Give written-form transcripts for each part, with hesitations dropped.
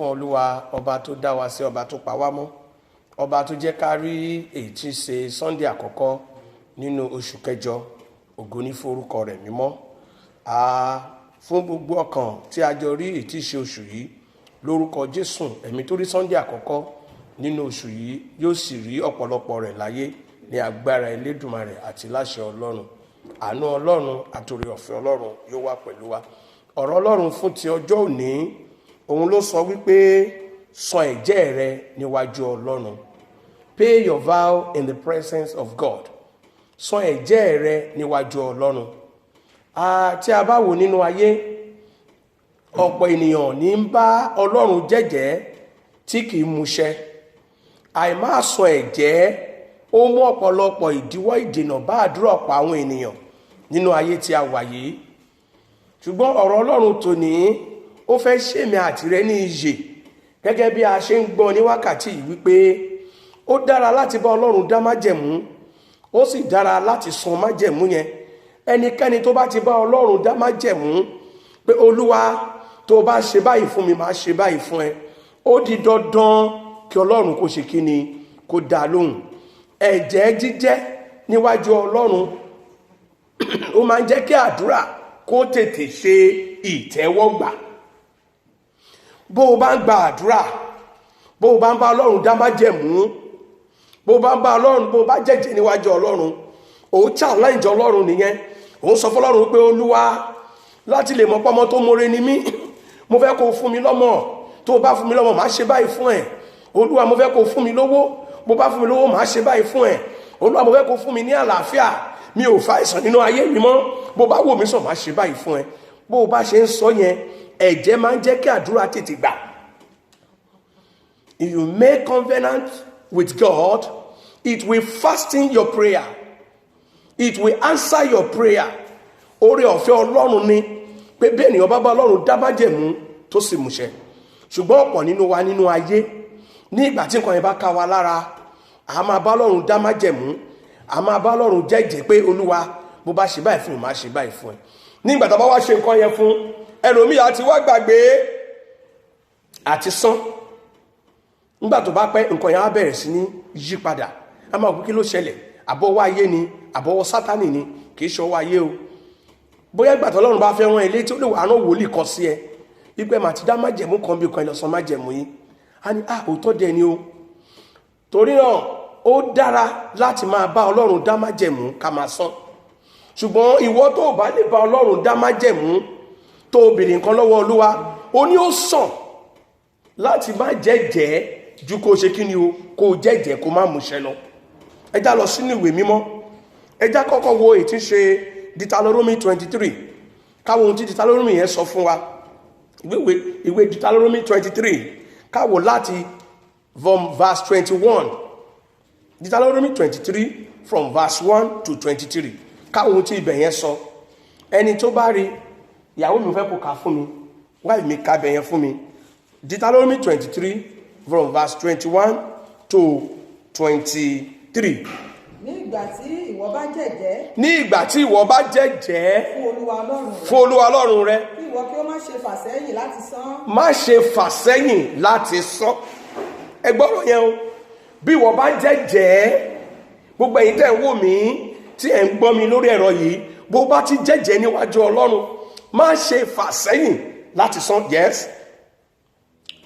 fún Olúwa, ọba tó dá wa sí, ọba tó pa wá mọ́, ọba tó jẹ́ ká rí èyí tí ṣe Sunday àkọ́kọ́ nínú oṣù kẹjọ. Ògo ní forúkọ rẹ̀ mímọ́. Fún gbogbo ọkàn tí a jọ rí èyí tí ṣe oṣù yìí, lórúkọ Jésù, ẹ̀mí tó rí Sunday àkọ́kọ́ nínú oṣù yìí yóò sì rí ọ̀pọ̀lọpọ̀ rẹ̀ láyé ní agbára Elédùmarè àti láṣẹ Ọlọ́run. Àánú Ọlọ́run àtòrí ọ̀fẹ́ Ọlọ́run yóò wà pẹ̀lú wa. Ọ̀rọ̀ Ọlọ́run fún ti ọjọ́ òní, òun ló sọ wípé san ẹ̀jẹ́ rẹ níwájú Ọlọ́run. Pay your vow in the presence of God. San ẹ̀jẹ́ rẹ níwájú Ọlọ́run. Tí a bá wò nínú ayé, ọ̀pọ̀ ènìyàn ní ń bá Ọlọ́run jẹ́jẹ́ tí kìí múṣẹ. Àìmá san ẹ̀jẹ́ ó mú ọ̀pọ̀lọpọ̀ ìdíwọ́ ìdènà bá àdúrà ọ̀pọ̀ àwọn ènìyàn nínú ayé tí a wà yìí. Ṣùgbọ́n ọ̀rọ̀ Ọlọ́run tòní ó fẹ́ ṣèmi àti rẹ ní iyè, gẹ́gẹ́ bí a ṣe ń gbọ́ ní wákàtí yìí wípé ó dára láti bá Ọlọ́run dá májẹ̀mú, ó sì dára láti san májẹ̀mú yẹn. Ẹnikẹ́ni tó bá ti bá Ọlọ́run dá májẹ̀mú pé Olúwa, tó bá ṣe báyìí fún mi, máa ṣe báyìí fún ẹ, ó di dandan kí Ọlọ́run kó ṣe kíni, kó dá lóhùn. Ẹ̀jẹ́ jíjẹ́ níwájú Ọlọ́run ó máa ń jẹ́ kí àdúrà kó tètè ṣe ìtẹ́wọ́gbà. Bó o bá ń gba àdúrà, bó o bá ń bá Ọlọ́run dá májẹ̀mú, bó o bá ń bá Ọlọ́run, bó o bá jẹ́jẹ́ níwájú Ọlọ́run, ó challenge Ọlọ́run nìyẹn. Ó sọ fún Ọlọ́run pé Olúwa, láti lè mọ̀ pọ́mọ tó more ni mí, mo fẹ́ kó fún mi lọ́mọ. Tó bá fún mi lọ́mọ, máa ṣe báyìí fún ẹ. Olúwa, mo fẹ́ kó fún mi lówó. Bó bá fún mi lówó, máa ṣe báyìí fún ẹ. Olúwa, mo fẹ́ kó fún mi ní àlàáfíà. Mi ò fa àìsàn nínú ayé mi mọ́. Bó bá wò mí sàn, máa ṣe báyìí fún ẹ. Bó o bá ṣe ń sọ yẹn, ẹ̀jẹ̀ máa ń jẹ́ kí àdúrà tètè gbà. If you make covenant with God, it will fasten your prayer. It will answer your prayer. Oore ọ̀fẹ́ Ọlọ́run ni pé bí ènìyàn bá bá Ọlọ́run dá májẹ̀mú tó sì múṣẹ. Ṣùgbọ́n ọ̀pọ̀ nínú wa nínú ayé, ní ìgbà tí nǹkan yẹn bá ká wa lára, a máa bá Ọlọ́run dá májẹ̀mú, a máa bá Ọlọ́run jẹ́jẹ́ pé Olúwa, bó bá ṣe báyìí fún mi, máa ṣe báyìí fún ẹ. Ní ìgbà tó bá wá ṣe nǹkan yẹn fún ẹlòmíì, àti wá gbàgbé àti sán. Nígbà tó bá pẹ́, nǹkan yẹn á bẹ̀rẹ̀ sí ní yí padà. A máa wò kí ló ṣẹlẹ̀, àbọ̀wọ́ ayé ni, àbọ̀wọ́ Sátánì ni, kì í ṣọwọ́ ayé o. Bóyá ìgbà tó Ọlọ́run bá fẹ́ rán ilé tí ó lè wà rán wòlíì kan sí ẹ, wípé màá ti dá májẹ̀mú kan bí kan ìlọsàn májẹ̀mú yìí. A ní òótọ́ dẹ̀ ni o. Torí náà ó dára láti máa bá Ọlọ́run dá májẹ̀mú ká máa san. Ṣùgbọ́n ìwọ tó bá lè bá Ọlọ́run dá májẹ̀mú, tó béèrè nǹkan lọ́wọ́ Olúwa, ó ní ó sàn láti má jẹ́jẹ́ ju kó ṣe kí ni o, kó jẹ́jẹ́ kó má múṣẹ lọ. Ẹ já lọ sínú ìwé mímọ́. Ẹ já kọ́kọ́ wo èyí tí ṣe Deuteronomy 23. Káwo ohun tí Deuteronomy yẹn sọ fún wa. Ìwé Deuteronomy 23. Káwo láti from verse 21. Deuteronomy 23 from verse 1 to 23. Káwo ohun tí ibẹ̀ yẹn sọ. Ẹni tó bá rí, ìyàwó mi fẹ́ kó kà fún mi, wáyé mi ká bẹ̀ yẹn fún mi. Deuteronomy 23 from verse 21 to 23. Ní ìgbà tí ìwọ bá jẹ́jẹ́. Ní ìgbà tí ìwọ bá jẹ́jẹ́ fún Olúwa Ọlọ́run rẹ. Kí ìwọ kí ó má ṣe fà sẹ́yìn láti san. Má ṣe fà sẹ́yìn láti san. Ẹ gbọ́rọ̀ yẹn o. Bí ìwọ bá jẹ́jẹ́, gbogbo ẹ̀yin tẹ́ ń wò mí, tí ẹ̀ ń gbọ́ mi lórí ẹ̀rọ yìí, bó bá ti jẹ́jẹ́ níwájú Ọlọ́run, má ṣe fà sẹ́yìn láti san. Yes.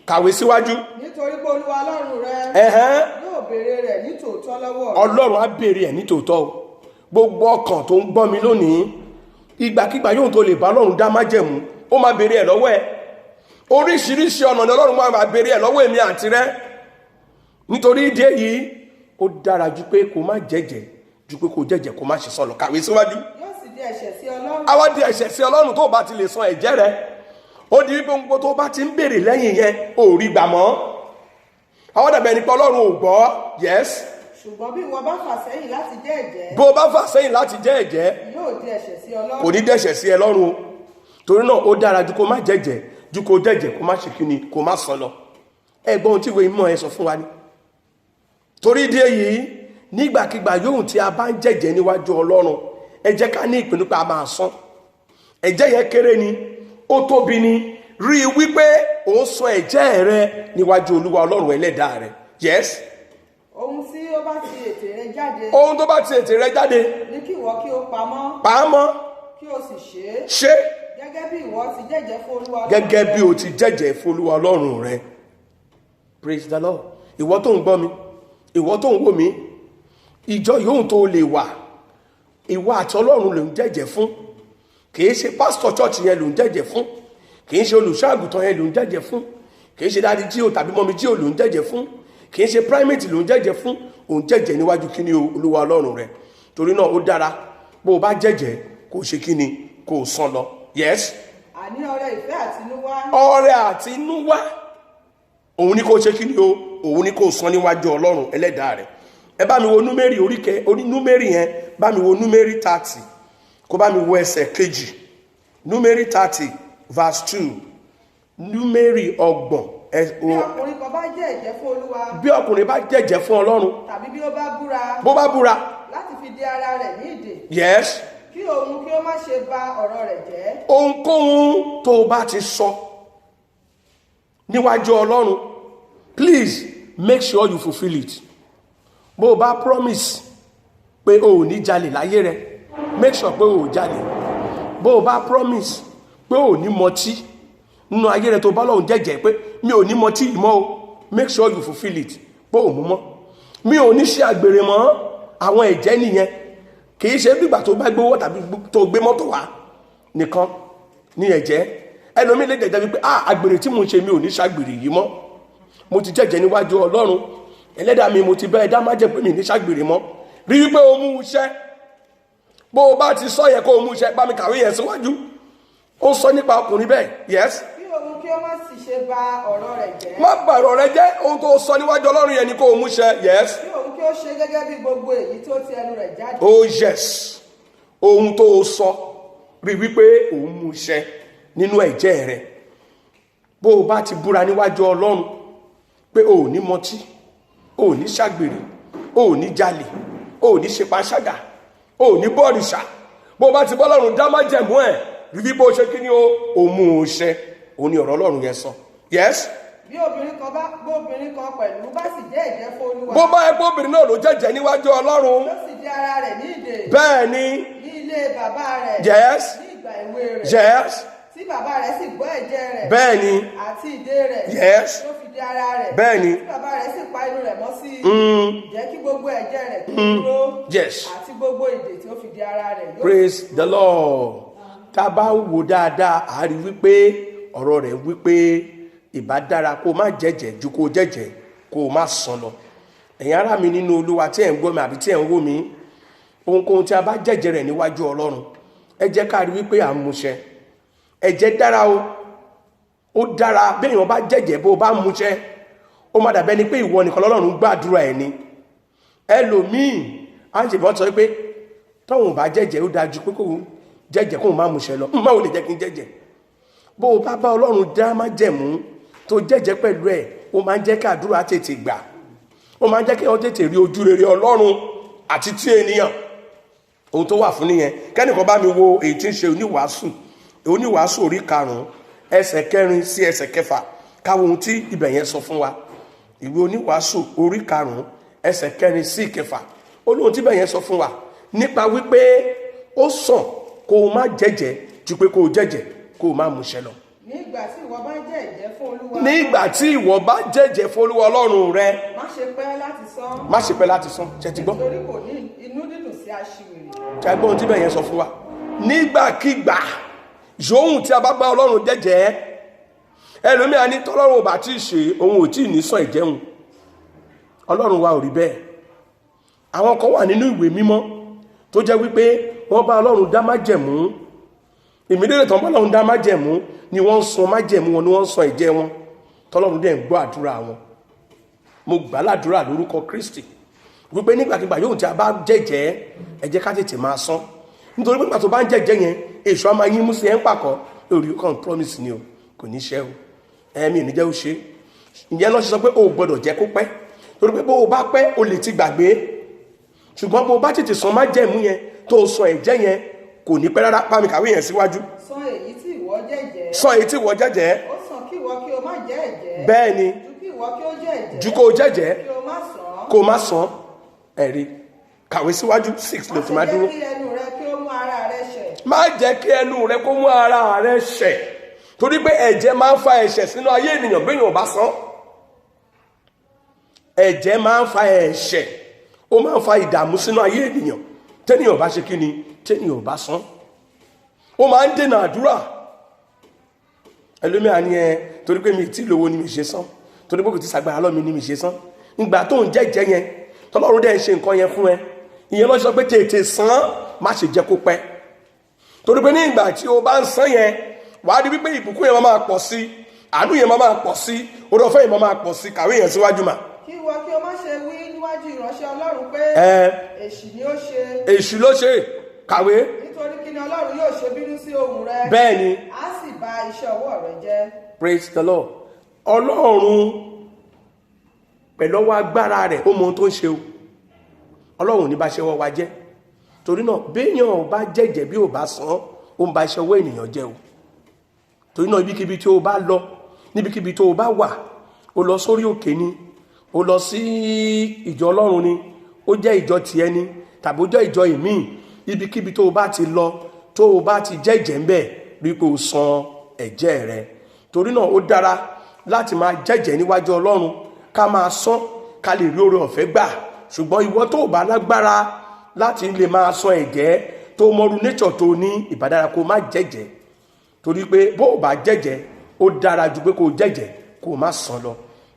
Kàwé síwájú. Nítorí pé Olúwa Ọlọ́run rẹ yóò béèrè rẹ̀ ní tòótọ́ lọ́wọ́ rẹ. Ọlọ́run á béèrè ẹ̀ ní tòótọ́ o. Gbogbo ọkàn tó ń gbọ́ mi lónìí, ìgbàkígbà yóò tó lè bá Ọlọ́run dá májẹ̀mú, ó máa béèrè ẹ̀ lọ́wọ́ ẹ. Oríṣiríṣi ọ̀nà ni Ọlọ́run máa béèrè ẹ̀ lọ́wọ́ èmi àti rẹ. Nítorí ìdí èyí, ó dára ju pé kó má jẹ́jẹ́ ju pé kó jẹ́jẹ́ kó má ṣe sọ̀lọ̀. Kàwé síwájú. Yóò sì di ẹ̀ṣẹ̀ sí Ọlọ́run. Àwa di ẹ̀ṣẹ̀ sí Ọlọ́run tó bá ti lè san ẹ̀jẹ́ rẹ. Ó di wípé gbogbo tó bá ti ń béèrè lẹ́yìn yẹn, ò rí gbà mọ́. Àwọn dàbẹ̀ ni pé Ọlọ́run ò gbọ́. Yes. Ṣùgbọ́n bí ìwọ bá fà sẹ́yìn láti jẹ́ ẹ̀jẹ́. Bó bá fà sẹ́yìn láti jẹ́ ẹ̀jẹ́, yóò di ẹ̀ṣẹ̀ sí Ọlọ́run. kò ní dẹ̀ṣẹ̀ sí ẹ lọ́run o. Torí náà ó dára ju kó má jẹ́jẹ́ ju kó jẹ́jẹ́ kó má ṣe kíni kó má sọ lọ. Ẹgbọ́n tí ìwé mímọ́ ẹ sọ fún wa ni. Torí ìdí èyí, nígbàkigbà yóò tí a bá ń jẹ́jẹ́ níwájú Ọlọ́run, ẹ jẹ́ ká ní ìpinnu pé a máa san. Ẹ̀jẹ́ yẹn kéré ni, ó tóbi ni, rí i wípé ò ń sọ ẹ̀jẹ̀ rẹ níwájú olúwa ọlọ́run ẹlẹ́dàá rẹ. Yes. ohun tí ó bá ti ètè rẹ jáde. ohun tó bá ti ètè rẹ jáde. ní kí ìwọ kí o pamọ́. pamọ́. kí o sì ṣe é. ṣe. gẹ́gẹ́ bí ìwọ ti jẹ́jẹ́ fún olúwa ọlọ́run rẹ. gẹ́gẹ́ bí o ti jẹ́jẹ́ fún olúwa ọlọ́run rẹ. Praise the Lord. Ìwọ tó ń gbọ́ mi, ìwọ tó ń wò mí, ìjọ yòówù tó lè wà, ìwọ àti ọlọ́run ló ń jẹ́jẹ́ fún. Kìí ṣe pásítọ̀ church yẹn ló ń jẹ́jẹ́ fún. Kìí ṣe olùṣọ́àgùtàn yẹn ló ń jẹ́jẹ́ fún. Kìí ṣe dáadé jíò tàbí mọ́mí jíò ló ń jẹ́jẹ́ fún. Kìí ṣe primate ló ń jẹ́jẹ́ fún. Ò ń jẹ́jẹ́ níwájú kíní olúwa ọlọ́run rẹ. Torí náà ó dára bó o bá jẹ́jẹ́ kó o ṣe kíni kó o sán lọ. Yes. àní ọrẹ ìfẹ́ àtinúwá. ọrẹ àtinúwá. Òun ni kó o ṣe kíni o. Òun ni kó o sán níwájú ọlọ́run ẹlẹ́dàá rẹ. Ẹ bá mi wo númérì númérì yẹn, bá mi wo númérì 30. Kó bá mi wo ẹsẹ̀ kejì. Númérì 30 verse 2. Númérì 30. bí ọkùnrin kan bá jẹ́jẹ́ fún olúwa. bí ọkùnrin bá jẹ́jẹ́ fún ọlọ́run. tàbí bí ó bá búra. bó bá búra. láti fi dè ara rẹ̀ ní ìdè. Yes. kí òun kí ó má ṣe ba ọ̀rọ̀ rẹ̀ jẹ́. Ohunkóhun tó o bá ti sọ níwájú ọlọ́run, please make sure you fulfill it. Bó o bá promise pé o ò ní jalè láyé rẹ, make sure pé o ò jalè. Bó o bá promise pé o ò ní mọtí nínú ayé rẹ tó bá lọ́hùn jẹ́jẹ́ pé mi ò ní mọtí ìmọ̀ o, make sure you fulfill it. Pé o mú mọ́. Mi ò ní ṣe àgbèrè mọ́. Àwọn ẹ̀jẹ́ nìyẹn. Kìí ṣe bígbà tó bá gbówó tàbí tó gbé mọ́tò wá nìkan ní ẹ̀jẹ́. Ẹlòmíì lè jẹ́jẹ́ wípé àgbèrè tí mo ń ṣe mi ò ní ṣàgbèrè yìí mọ́. Mo ti jẹ́jẹ́ níwájú ọlọ́run ẹlẹ́dàá mi, mo ti bẹ́ ẹ̀dá má jẹ́ pé mi ní ṣàgbèrè mọ́. Rí wípé o mú iṣẹ́. Bó o bá ti sọ yẹ kó o mú iṣẹ́, bá mi kàwé yẹn síwájú. Ó sọ nípa ọkùnrin bẹ́ẹ̀. Yes. kí òun kí ó má sì ṣe ba ọ̀rọ̀ rẹ̀ jẹ́. Má bà ọ̀rọ̀ rẹ jẹ́. Ohun tó sọ níwájú ọlọ́run yẹn ni kó o mú iṣẹ́. Yes. kí òun kí ó ṣe gẹ́gẹ́ bí gbogbo èyí tó ti ẹnu rẹ̀ jáde. Oh yes. Ohun tó sọ rí wípé òun mú iṣẹ́ nínú ẹ̀jẹ̀ rẹ̀. Bó o bá ti búra níwájú ọlọ́run pé o ò ní mọtí, o ò ní ṣàgbèrè, o ò ní jalè, o ò ní ṣe panṣágà, o ò ní bọ̀rìṣà. Bó o bá ti bọ́lọ́run dá májẹ̀mú ẹ̀ rí bí bó ṣe kí ni o mú un ṣẹ. Òun ni ọ̀rọ̀ ọlọ́run yẹn sọ. Yes. bí obìnrin kan pẹ̀lú bá sì jẹ́jẹ́ fún olúwa. Bó bá ẹ pé obìnrin náà ló jẹ́jẹ́ níwájú ọlọ́run. ló sì dè ara rẹ̀ ní ìdè. Bẹ́ẹ̀ ni. ní ilé bàbá rẹ̀. Yes. ní ìgbà èwe rẹ̀. Yes. tí bàbá rẹ̀ sì gbọ́ ẹ̀jẹ̀ rẹ̀. Bẹ́ẹ̀ ni. àti ìdè rẹ̀. Yes. ló fi dè ara rẹ̀. Bẹ́ẹ̀ ni. tí bàbá rẹ̀ sì pa inú rẹ̀ mọ́ sí i. jẹ́ kí gbogbo ẹ̀jẹ̀ rẹ̀ kí ó dúró. Yes. àti gbogbo ìdè tí ó fi dè ara rẹ̀. Praise the Lord. Tá a bá ń wo dáadáa, a rí wípé ọ̀rọ̀ rẹ̀ wípé ìbá dára kó o má jẹ́jẹ́ ju kó o jẹ́jẹ́ kó o má sán lọ. Ẹ̀yin ará mi nínú olúwa tí ẹ̀ ń gbọ́ mi àbí tí ẹ̀ ń wò mí, ohunkóhun tí a bá jẹ́jẹ́ rẹ̀ níwájú ọlọ́run, ẹ jẹ́ ká rí wípé à ń múṣẹ. Ẹ̀jẹ̀ dára o. Ó dára bí èèyàn bá jẹ́jẹ́ bó o bá múṣẹ. Ó má dàbẹ́ ni pé ìwọ nìkan lọ́lọ́run gbàdúrà ẹ̀ ni. Ẹlòmíì á ń ṣe bọ́ sọ pé tọ́hun bá jẹ́jẹ́ ó dájú pé kò jẹ́jẹ́ kóhun má múṣẹ lọ. Má ò lè jẹ́ kí n jẹ́jẹ́. Bó o bá bá ọlọ́run dá májẹ̀mú tó jẹ́jẹ́ pẹ̀lú ẹ̀, ó máa ń jẹ́ kí àdúrà tètè gbà. Ó máa ń jẹ́ kí wọ́n tètè rí ojú rere ọlọ́run àti tí ènìyàn. Ohun tó wà fún nìyẹn. Kẹ́nìkan bá mi wo èyí tí ń ṣe oníwàásù orí 5 ẹsẹ̀ 4 sí ẹsẹ̀ 6. Káwọn ohun tí ibẹ̀ yẹn sọ fún wa. Ìwé oníwàásù orí 5 ẹsẹ̀ 4 sí 6. Olóhun tí ibẹ̀ yẹn sọ fún wa nípa wípé ó sàn kó o má jẹ́jẹ́ ju pé kó o jẹ́jẹ́ kó o má múṣẹ lọ. nígbà tí ìwọ bá jẹ́jẹ́ fún olúwa. Nígbà tí ìwọ bá jẹ́jẹ́ fún olúwa ọlọ́run rẹ. má ṣe pẹ́ láti sán. Má ṣe pẹ́ láti sán. Ṣé ti gbọ́? nítorí kò ní inú dídùn sí aṣiwèrè. Ṣé gbọ́ ohun tí ibẹ̀ yẹn sọ fún wa? Nígbàkígbà yòówù tí a bá bá ọlọ́run jẹ́jẹ́, ẹlòmíà ní tọ́lọ́run ò bá tí ì ṣe òun ò tí ì ní sàn ìjẹun. Ọlọ́run wa ò rí bẹ́ẹ̀. Àwọn kan wà nínú ìwé mímọ́ tó jẹ́ wípé wọ́n bá ọlọ́run dá májẹ̀mú. Ìmídélé tán bá ọlọ́run dá májẹ̀mú ni wọ́n ń san májẹ̀mú wọn, ni wọ́n ń san ìjẹ wọn. Tọ́lọ́run dẹ̀ ń gbọ́ àdúrà wọn. Mo gbà ládùúrà lórúkọ Kristi wípé nígbàkigbà yóò tí a bá jẹ́jẹ́, ẹ jẹ́ ká tètè máa san. Nítorí pé nígbà tó bá ń jẹ́jẹ́ yẹn, èṣù á máa yín mú sí ẹ̀ ń pàkọ́ lórí kan promise ni o, kò ní ṣe o. Ẹ̀mí ò ní jẹ́ ó ṣe. Ìyẹn lọ́ ṣe sọ pé o gbọ́dọ̀ jẹ́ kó pẹ́. Torí pé bó o bá pẹ́, o lè ti gbàgbé. Ṣùgbọ́n bó o bá tètè san májẹ̀mú yẹn tó san ẹ̀jẹ̀ yẹn, kò ní pẹ́ rárá. Bá mi kàwé yẹn síwájú. san èyí tí ìwọ jẹ́jẹ́. sọ èyí tí ìwọ jẹ́jẹ́. Ó sàn kí ìwọ kí o má jẹ́ ẹ̀jẹ́. bẹ́ẹ̀ ni. Ju kí ìwọ kí ó jẹ́ ẹ̀jẹ́. ju kó o jẹ́jẹ́. Kí o má sàn. kó o má sàn. ẹ̀rí kàwé síwájú 6 ló ti máa dúró. Má ṣe jẹ́ kí ẹnu rẹ kí ó mú ara rẹ ṣẹ̀. má jẹ́ kí ẹnu rẹ kó mú ara rẹ ṣẹ̀ torí pé ẹ̀jẹ̀ máa ń fa ẹ̀ṣẹ̀ sínú ayé ènìyàn béèyàn ò bá sàn. ẹ̀jẹ̀ máa ń fa ẹ̀ṣẹ̀, ó máa ń fa ìdààmú sínú ayé ènìyàn tẹ́nìyàn bá ṣe kí ni, tẹ́nìyàn bá sàn. ó máa ń dènà àdúrà. ẹlòmíà ni torí pé mi tí lówó ni mi ṣe sán, torí pé kò tí sàgbára lọ́mi ni mi ṣe sán. ìgbà tó ń jẹ́jẹ́ yẹn tọ́lọ́run dẹ̀ ń ṣe nǹkan yẹn fún ẹ, ìyẹn ló sọ pé tètè sán, má ṣe jẹ́ kó pẹ́. torí pé ní ìgbà tí o bá ń sán yẹn, wàá rí wípé ìbùkún yẹn máa pọ̀ sí, àánú yẹn máa pọ̀ sí, oore ọ̀fẹ́ yẹn máa pọ̀ sí. kàwé yẹn síwájú mà. Kí ìwọ kí o má ṣe wí níwájú ìránṣẹ́ Ọlọ́run pé èṣù ni ó ṣe. èṣù ló ṣe. kàwé. Nítorí kí ni Ọlọ́run yóò ṣe bínú sí ohùn rẹ. bẹ́ẹ̀ ni. Á sì bà iṣẹ́ ọwọ́ rẹ jẹ́. Praise the Lord. Ọlọ́run pẹ̀lú ọwọ́ agbára rẹ̀ ó mọ ohun tó ń ṣe o. Ọlọ́run ní bá ṣe wọ́n wa jẹ́. Torí náà béèyàn ò bá jẹ́jẹ́ bí ò bá san, ó ń ba iṣẹ́ ọwọ́ ènìyàn jẹ́ o. Torí náà ibikíbi tí o bá lọ, níbikíbi tí o bá wà, o lọ sórí òkè ni, o lọ sí ìjọ Ọlọ́run ni, ó jẹ́ ìjọ tiẹ̀ ni, tàbí ó jẹ́ ìjọ ìmíì, ibikíbi tó o bá ti lọ, tó o bá ti jẹ́jẹ́ ń bẹ̀, rí pé o san ẹ̀jẹ̀ rẹ. Torí náà ó dára láti máa jẹ́jẹ́ níwájú Ọlọ́run, ká máa san, ká lè rí oore ọ̀fẹ́ gbà. Ṣùgbọ́n ìwọ tó bá lágbára láti lè máa san ẹ̀jẹ̀, tó mọrú nature tó ní, ìbádára kó má jẹ́jẹ́. Torí pé bó o bá jẹ́jẹ́, ó dára ju pé kó jẹ́jẹ́ kó má san lọ.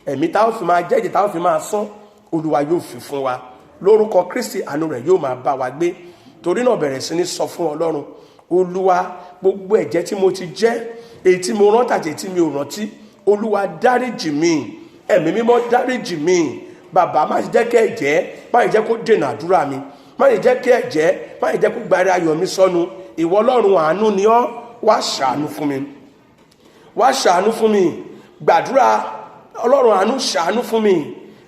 Ẹ̀mí tá ó fi máa jẹ́jẹ́, tá ó fi máa san, Olúwa yóò fi fún wa. Lórúkọ Kristi, àánú rẹ̀ yóò máa bá wa gbé. Torí náà bẹ̀rẹ̀ sí ní sọ fún Ọlọ́run, Olúwa, gbogbo ẹ̀jẹ̀ tí mo ti jẹ́, èyí tí mo rántí àti èyí tí mi ò rántí, Olúwa dáríjì mi. Ẹ̀mí mímọ́ dáríjì mi. Bàbá, má ṣe jẹ́ kí ẹ̀jẹ̀, má ṣe jẹ́ kó dènà àdúrà mi, má ṣe jẹ́ kí ẹ̀jẹ̀, má ṣe jẹ́ kó gba ayọ̀ mi sọnù. Ìwọ Ọlọ́run àánú ni ọ́, wá ṣàánú fún mi, wá ṣàánú fún mi. Gbàdúrà, Ọlọ́run àánú ṣàánú fún mi.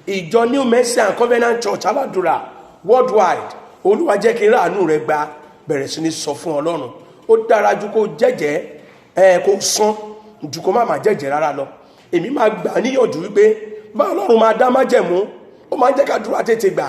Ìjọ New Mercy and Covenant Church aládùúrà worldwide, Olúwa jẹ́ kí n ráàánú rẹ gbà. Bẹ̀rẹ̀ sí ní sọ fún Ọlọ́run, ó dára ju kó jẹ́jẹ́ kó sán ju kó má jẹ́jẹ́ rárá lọ. Èmi máa gbà níyànjú wípé bá Ọlọ́run máa dá májẹ̀mú, ó máa ń jẹ́ ká dúrà tètè gbà.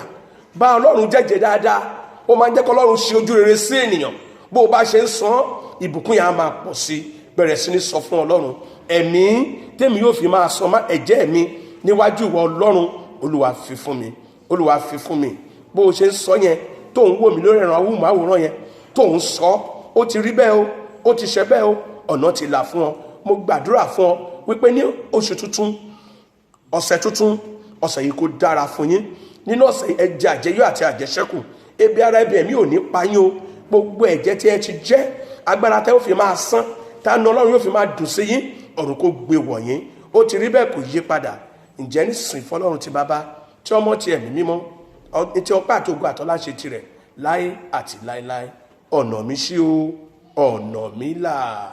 Bá Ọlọ́run jẹ́jẹ́ dáadáa, ó máa ń jẹ́ kí Ọlọ́run ṣe ojú rere sí ènìyàn. Bó o bá ṣe ń san, ìbùkún yẹn á máa pọ̀ sí. Bẹ̀rẹ̀ sí ní sọ fún Ọlọ́run, ẹ̀mí tèmi yóò fi máa san ẹ̀jẹ̀ mi níwájú ìwọ Ọlọ́run, Olúwa fi fún mi, Olúwa fi fún mi. Bó o ṣe ń sọ yẹn, tó ń wò mí lórí ẹ̀rọ awúmọ̀àwòrán yẹn, tó ń sọ, ó ti rí bẹ́ẹ̀ o, ó ti ṣe bẹ́ẹ̀ o, ọ̀nà ti là fún ọ. Mo gbàdúrà fún ọ wípé ní oṣù tuntun, ọ̀sẹ̀ tuntun, ọ̀sẹ̀ yìí kó dára fún yín. Nínú ọ̀sẹ̀ ẹ̀jẹ̀ àjẹyó àti àjẹṣẹ́kù, ebi ara ẹbí ẹ̀mí ò ní pa yín o. Gbogbo ẹ̀jẹ̀ tí ẹ ti jẹ́, agbára tẹ́ ó fi máa san, tánu Ọlọ́run yóò fi máa dùn sí yín, ọ̀run kó gbé wọ̀ yín. Ó ti rí bẹ́ẹ̀, kò yí padà. Ǹjẹ́ nísinsìnyí fọlọ́run ti Bàbá, tí Ọmọ, ti Ẹ̀mí Mímọ́, tí ọpẹ́ àti ògo àtọlá ṣe tirẹ̀ láé àti láéláé. Ọ̀nà mi ṣí o, ọ̀nà mi là.